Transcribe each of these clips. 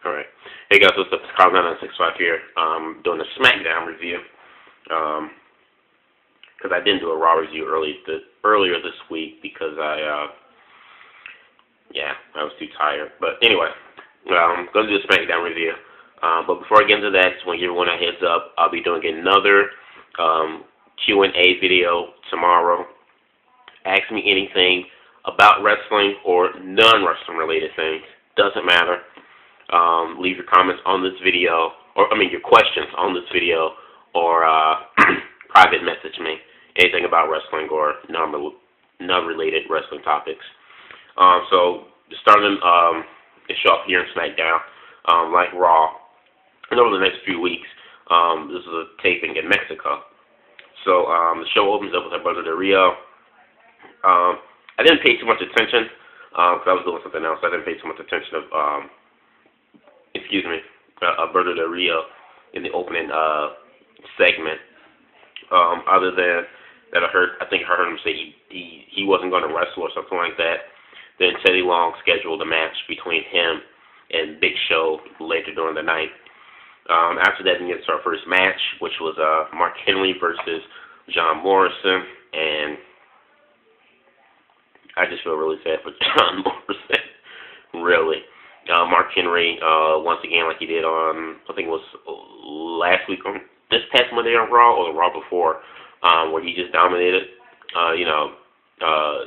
Alright. Hey guys, what's up? It's Carl9965 here. Doing a SmackDown review. Because I didn't do a Raw review earlier this week because I was too tired. But anyway, I'm going to do a SmackDown review. But before I get into that, just want to give everyone a heads up. I'll be doing another Q&A video tomorrow. Ask me anything about wrestling or non-wrestling related things. Doesn't matter. Leave your comments on this video, your questions on this video, or private message me. Anything about wrestling or non-related wrestling topics. So, starting the show up here in SmackDown, like Raw, and over the next few weeks, this is a taping in Mexico. So, the show opens up with Alberto Del Rio. I didn't pay too much attention, because I was doing something else. I didn't pay too much attention of, Alberto Del Rio in the opening segment. Other than that, I think I heard him say he wasn't going to wrestle or something like that. Then Teddy Long scheduled a match between him and Big Show later during the night. After that, we get to our first match, which was Mark Henry versus John Morrison, and I just feel really sad for John Morrison, really. Mark Henry, once again, like he did on, I think it was last week, on this past Monday on Raw, or the Raw before, where he just dominated,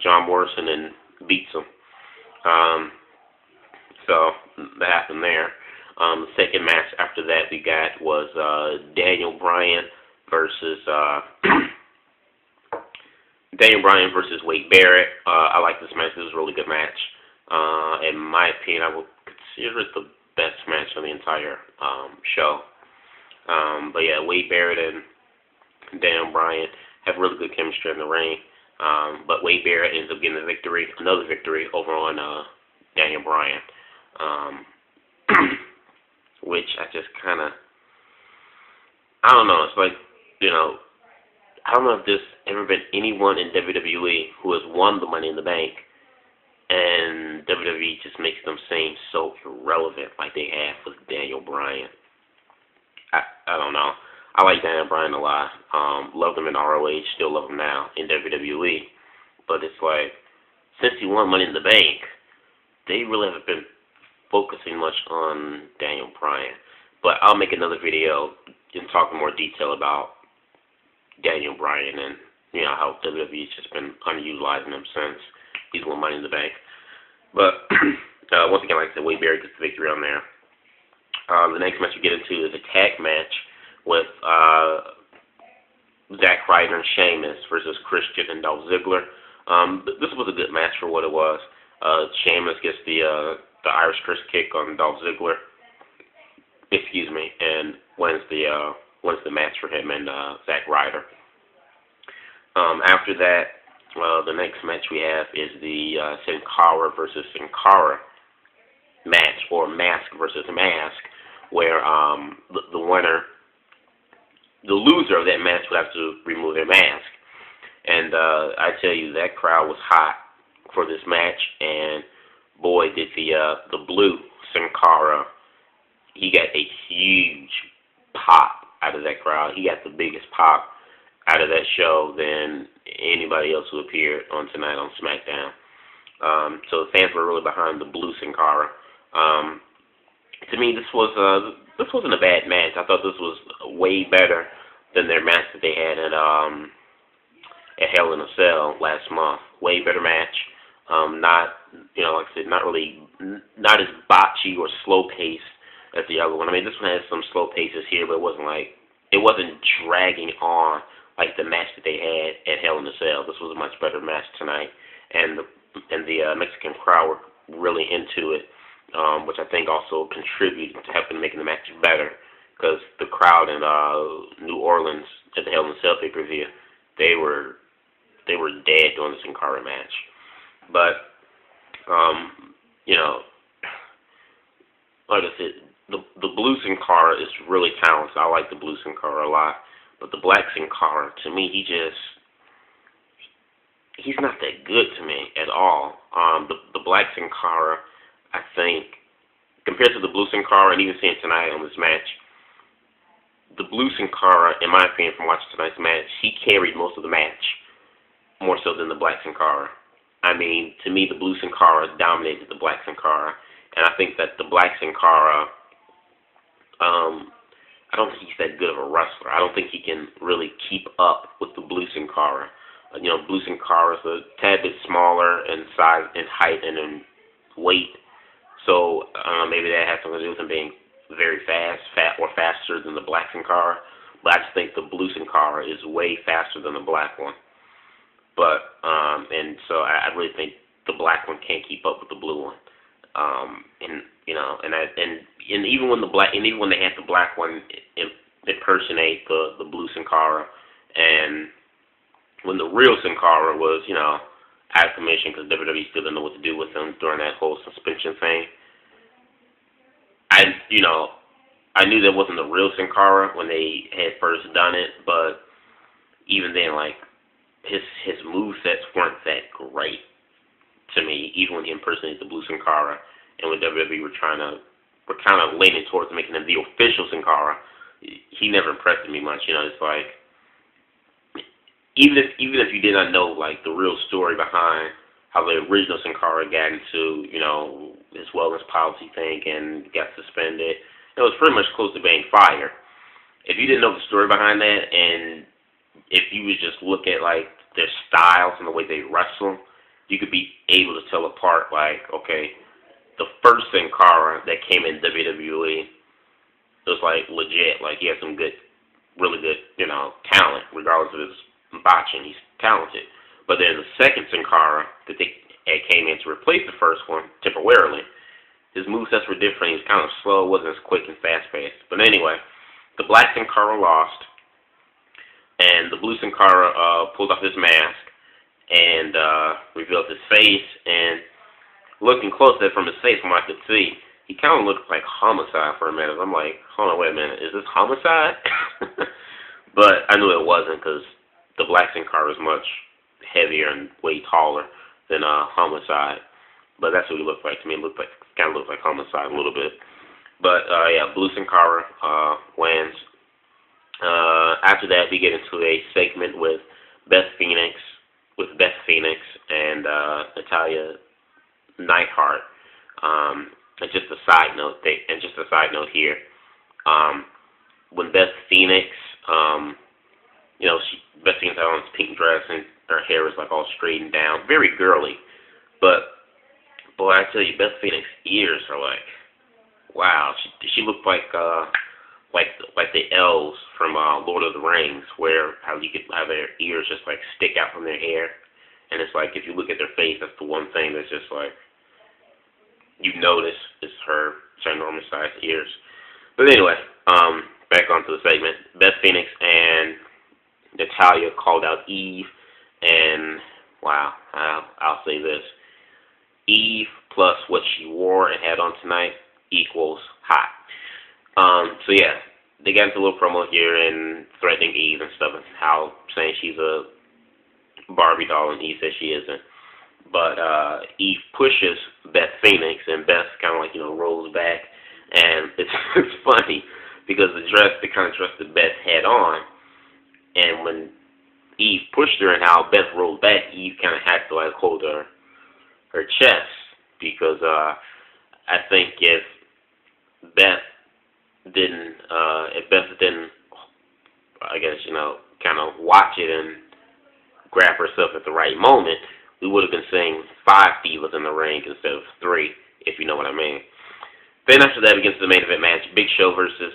John Morrison and beats him. So that happened there. The second match after that we got was Daniel Bryan versus Wade Barrett. I like this match. This was a really good match. In my opinion, I would consider it the best match on the entire show. But yeah, Wade Barrett and Daniel Bryan have really good chemistry in the ring. But Wade Barrett ends up getting another victory over on Daniel Bryan. Which I just kind of, I don't know. It's like, I don't know if there's ever been anyone in WWE who has won the Money in the Bank, and WWE just makes them seem so irrelevant like they have with Daniel Bryan. I don't know. I like Daniel Bryan a lot. Loved him in ROH, still love him now in WWE. But it's like, since he won Money in the Bank, they really haven't been focusing much on Daniel Bryan. But I'll make another video and talk in more detail about Daniel Bryan and how WWE's just been underutilizing him since he's won Money in the Bank. But once again, like I said, Wade Barrett gets the victory on there. The next match we get into is a tag match with Zack Ryder and Sheamus versus Christian and Dolph Ziggler. This was a good match for what it was. Sheamus gets the Irish Curse kick on Dolph Ziggler. And wins the match for him and Zack Ryder. After that, the next match we have is the Sin Cara versus Sin Cara match, or Mask versus Mask, where the loser of that match would have to remove their mask. And I tell you, that crowd was hot for this match, and boy, did the blue Sin Cara, he got a huge pop out of that crowd. He got the biggest pop out of that show than anybody else who appeared on tonight on SmackDown. So the fans were really behind the blue Sin Cara. To me, this wasn't a bad match. I thought this was way better than their match that they had at Hell in a Cell last month. Way better match. Not, like I said, not as botchy or slow paced as the other one. I mean, this one has some slow paces here, but it wasn't dragging on like the match that they had at Hell in a Cell. This was a much better match tonight, and the Mexican crowd were really into it, which I think also contributed to helping making the match better, because the crowd in New Orleans at the Hell in a Cell pay-per-view, they were dead during the Sin Cara match. But like I said, the blue Sin Cara is really talented. I like the blue Sin Cara a lot. But the black Sin Cara, to me, he's not that good to me at all. The black Sin Cara, I think, compared to the Blue Sin Cara, and even seeing tonight on this match, the Blue Sin Cara, in my opinion, from watching tonight's match, he carried most of the match, more so than the Black Sin Cara. I mean, to me, the Blue Sin Cara dominated the Black Sin Cara, and I think that the Black Sin Cara, I don't think he's that good of a wrestler. I don't think he can really keep up with the Blue Sin Cara. Blue Sin Cara is a tad bit smaller in size, in height, and in weight. So maybe that has something to do with him being very faster than the Black Sin Cara. But I just think the Blue Sin Cara is way faster than the black one. But and so I really think the black one can't keep up with the blue one. And even when they had the black one impersonate the Blue Sin Cara, and when the real Sin Cara was out of commission because WWE still didn't know what to do with him during that whole suspension thing. I knew that wasn't the real Sin Cara when they had first done it, but even then, like, his movesets weren't that great to me, even when he impersonated the Blue Sin Cara, and when WWE were kind of leaning towards making him the official Sin Cara, he never impressed me much. It's like, even if you did not know like the real story behind how the original Sin Cara got into his wellness policy thing and got suspended, it was pretty much close to being fired. If you didn't know the story behind that, and if you would just look at like their styles and the way they wrestle, you could be able to tell apart, like, okay, the first Sin Cara that came in WWE, it was like legit, like he had some really good talent, regardless of his botching. He's talented. But then the second Sin Cara that they came in to replace the first one temporarily, his movesets were different. He was kind of slow, wasn't as quick and fast-paced. But anyway, the Black Sin Cara lost, and the Blue Sin Cara pulled off his mask and revealed his face. And looking close at it from his face, from what I could see, he kind of looked like Homicide for a minute. I'm like, hold on, wait a minute, is this Homicide? But I knew it wasn't, because the Black Sin Cara is much heavier and way taller than Homicide. But that's what he looked like to me. It kind of looked like Homicide a little bit. But yeah, Blue Sin Cara wins. After that, we get into a segment with Beth Phoenix and Natalya Neidhart. And just a side note here, when Beth Phoenix, Beth Phoenix had on this pink dress and her hair was like all straightened down, very girly. But boy, I tell you, Beth Phoenix's ears are like, wow. She looked like the elves from Lord of the Rings, where how you could have their ears just like stick out from their hair, and it's like if you look at their face, that's the one thing that's just like you notice is her ginormous sized ears. But anyway, back onto the segment. Beth Phoenix and Natalya called out Eve, and wow, I'll say this: Eve plus what she wore and had on tonight equals hot. So yeah, they got into a little promo here and threatening Eve and stuff, and how saying she's a Barbie doll, and Eve says she isn't. But Eve pushes Beth Phoenix, and Beth kind of like rolls back, and it's funny because the kind of dress that Beth had on, and when Eve pushed her and how Beth rolled back, Eve kind of had to like hold her chest, because I think if Beth didn't, I guess, kind of watch it and grab herself at the right moment, we would have been seeing 5 divas in the ring instead of 3, if you know what I mean. Then after that, we get to the main event match, Big Show versus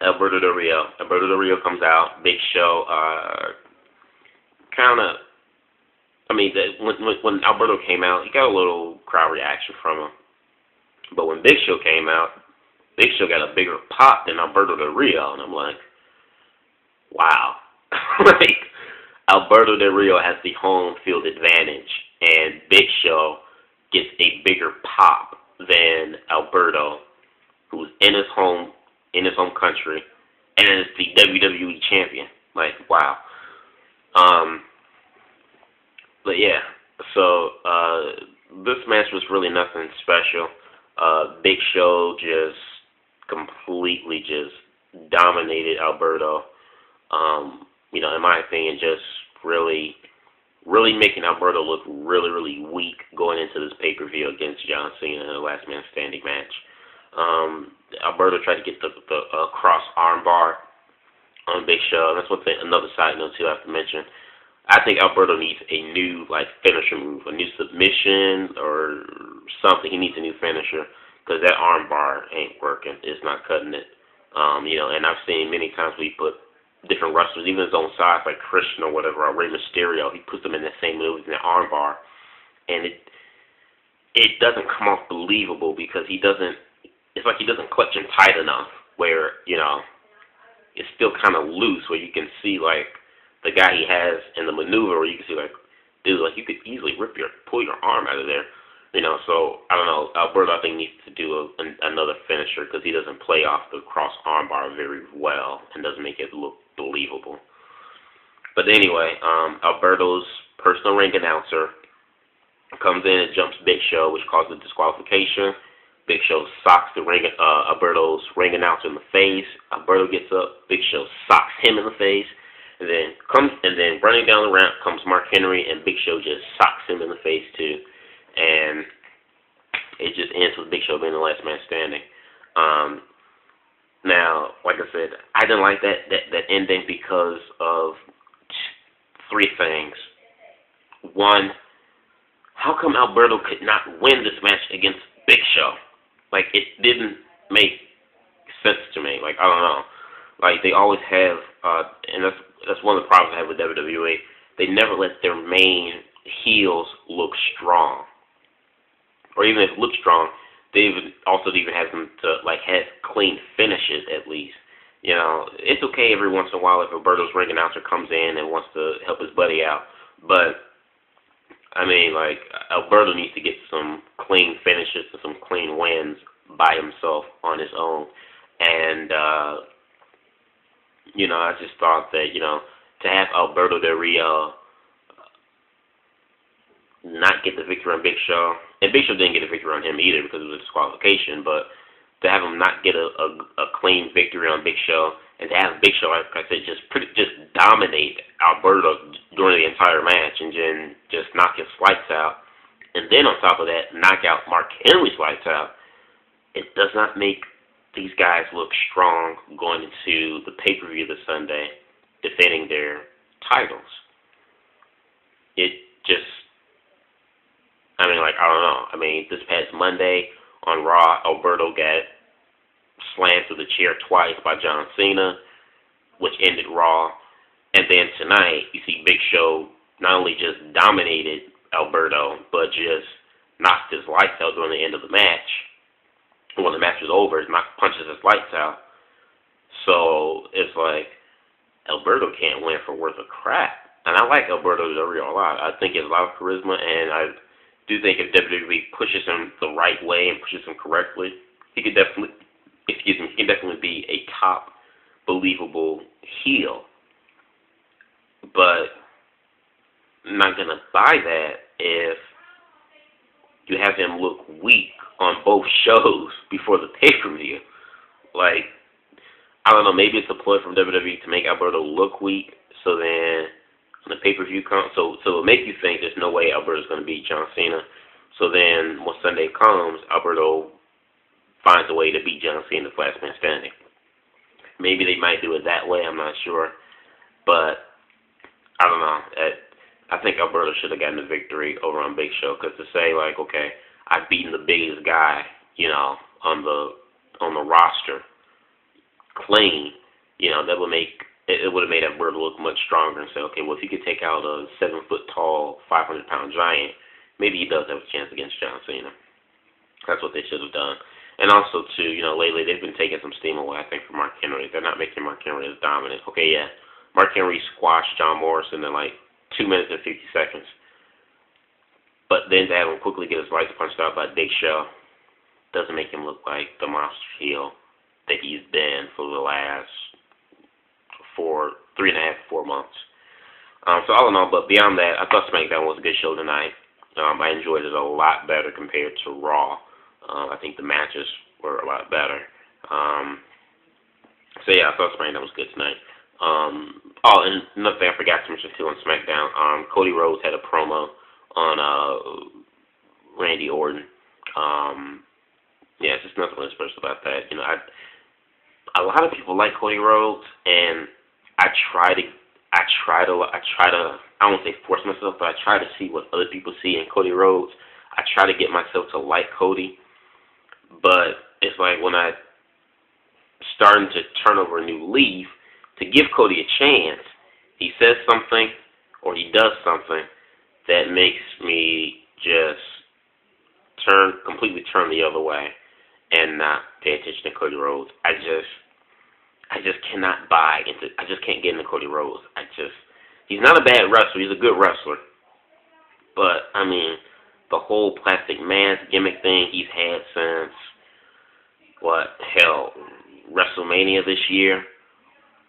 Alberto Del Rio. Alberto Del Rio comes out. Big Show when Alberto came out, he got a little crowd reaction from him. But when Big Show came out, Big Show got a bigger pop than Alberto Del Rio, and I'm like, wow. Like, Alberto Del Rio has the home field advantage, and Big Show gets a bigger pop than Alberto, who's in his home country, and is the WWE champion. Like, wow. But yeah, so this match was really nothing special. Big Show just completely just dominated Alberto. In my opinion, just really making Alberto look really weak going into this pay-per-view against John Cena in the last man standing match. Alberto tried to get the cross armbar on Big Show. And that's one thing, another side note too I have to mention. I think Alberto needs a new finisher move, a new submission or something. He needs a new finisher because that armbar ain't working. It's not cutting it. And I've seen many times we put different wrestlers, even his own size, like Christian or whatever, or Rey Mysterio, he puts them in that same move in the armbar, and it doesn't come off believable because it's like he doesn't clutch him tight enough where, it's still kind of loose where you can see, the guy he has in the maneuver where you can see, dude, you could easily pull your arm out of there. So, I don't know, Alberto, I think, needs to do another finisher because he doesn't play off the cross armbar very well and doesn't make it look believable. But anyway, Alberto's personal ring announcer comes in and jumps Big Show, which causes disqualification. Big Show socks Alberto's ring announcer in the face. Alberto gets up, Big Show socks him in the face, and then running down the ramp comes Mark Henry, and Big Show just socks him in the face too. And it just ends with Big Show being the last man standing. Now, like I said, I didn't like that ending because of three things. One, how come Alberto could not win this match against Big Show? It didn't make sense to me. I don't know. They always have, and that's one of the problems I have with WWE. They never let their main heels look strong. Or even if it looks strong, they also have them to have clean finishes at least. It's okay every once in a while if Alberto's ring announcer comes in and wants to help his buddy out, but Alberto needs to get some clean finishes and some clean wins by himself on his own. And I just thought that to have Alberto Del Rio not get the victory on Big Show, and Big Show didn't get a victory on him either because it was a disqualification, but to have him not get a clean victory on Big Show, and to have Big Show, like I said, just dominate Alberto during the entire match and then just knock his lights out, and then on top of that, knock out Mark Henry's lights out, it does not make these guys look strong going into the pay-per-view this Sunday defending their titles. It just, I don't know. This past Monday on Raw, Alberto got slammed through the chair twice by John Cena, which ended Raw. And then tonight, you see Big Show not only just dominated Alberto, but just knocked his lights out during the end of the match. When the match was over, he punches his lights out. So it's Alberto can't win for worth of crap. And I like Alberto Del Rio a lot. I think he has a lot of charisma, and I do think if WWE pushes him the right way and pushes him correctly, he can definitely be a top believable heel. But I'm not gonna buy that if you have him look weak on both shows before the pay-per-view. I don't know, maybe it's a ploy from WWE to make Alberto look weak, so then when the pay-per-view comes, so it'll make you think there's no way Alberto's going to beat John Cena. So then when Sunday comes, Alberto finds a way to beat John Cena, the last man standing. Maybe they might do it that way, I'm not sure. But I don't know. I think Alberto should have gotten the victory over on Big Show, because to say, okay, I've beaten the biggest guy, on the roster clean, that would make it would have made Alberto look much stronger and say, okay, well, if he could take out a 7-foot-tall, 500-pound giant, maybe he does have a chance against John Cena. That's what they should have done. And also, too, lately they've been taking some steam away, I think, from Mark Henry. They're not making Mark Henry as dominant. Okay, yeah, Mark Henry squashed John Morrison in 2 minutes and 50 seconds. But then to have him quickly get his lights punched out by Big Show doesn't make him look like the monster heel that he's been for the last 3.5 to 4 months. So all in all, but beyond that, I thought SmackDown was a good show tonight. I enjoyed it a lot better compared to Raw. I think the matches were a lot better. So yeah, I thought SmackDown was good tonight. Oh, and another thing I forgot to mention too on SmackDown, Cody Rhodes had a promo on Randy Orton. Yeah, it's just nothing really special about that. You know, a lot of people like Cody Rhodes, and I don't want to say force myself, but I try to see what other people see in Cody Rhodes. I try to get myself to like Cody, but it's like when I starting to turn over a new leaf to give Cody a chance, he says something or he does something that makes me just completely turn the other way and not pay attention to Cody Rhodes. I just cannot buy into. I just can't get into Cody Rhodes. He's not a bad wrestler. He's a good wrestler, but I mean, the whole plastic mask gimmick thing he's had since WrestleMania this year,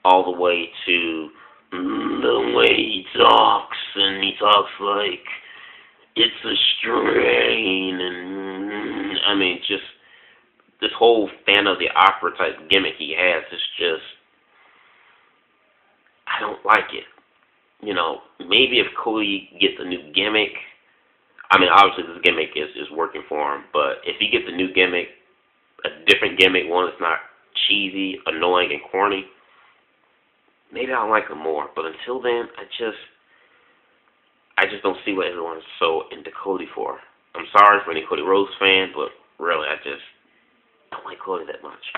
all the way to the way he talks, and he talks like it's a strain, and I mean, just this whole Fan of the Opera type gimmick he has is just, I don't like it. You know, maybe if Cody gets a new gimmick, I mean, obviously this gimmick is working for him, but if he gets a new gimmick, a different gimmick, one that's not cheesy, annoying, and corny, maybe I'll like him more. But until then, I just don't see what everyone's so into Cody for. I'm sorry for any Cody Rhodes fan, but really, I just don't like Cody that much.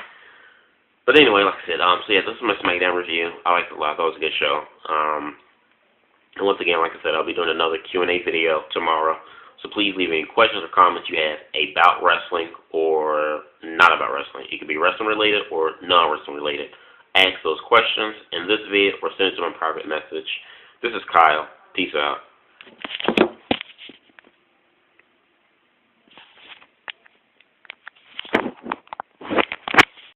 But anyway, like I said, so yeah, this is my SmackDown review. I liked it a lot. I thought it was a good show. And once again, like I said, I'll be doing another Q&A video tomorrow. So please leave any questions or comments you have about wrestling or not about wrestling. It could be wrestling related or non-wrestling related. Ask those questions in this video or send it to my private message. This is Kyle. Peace out.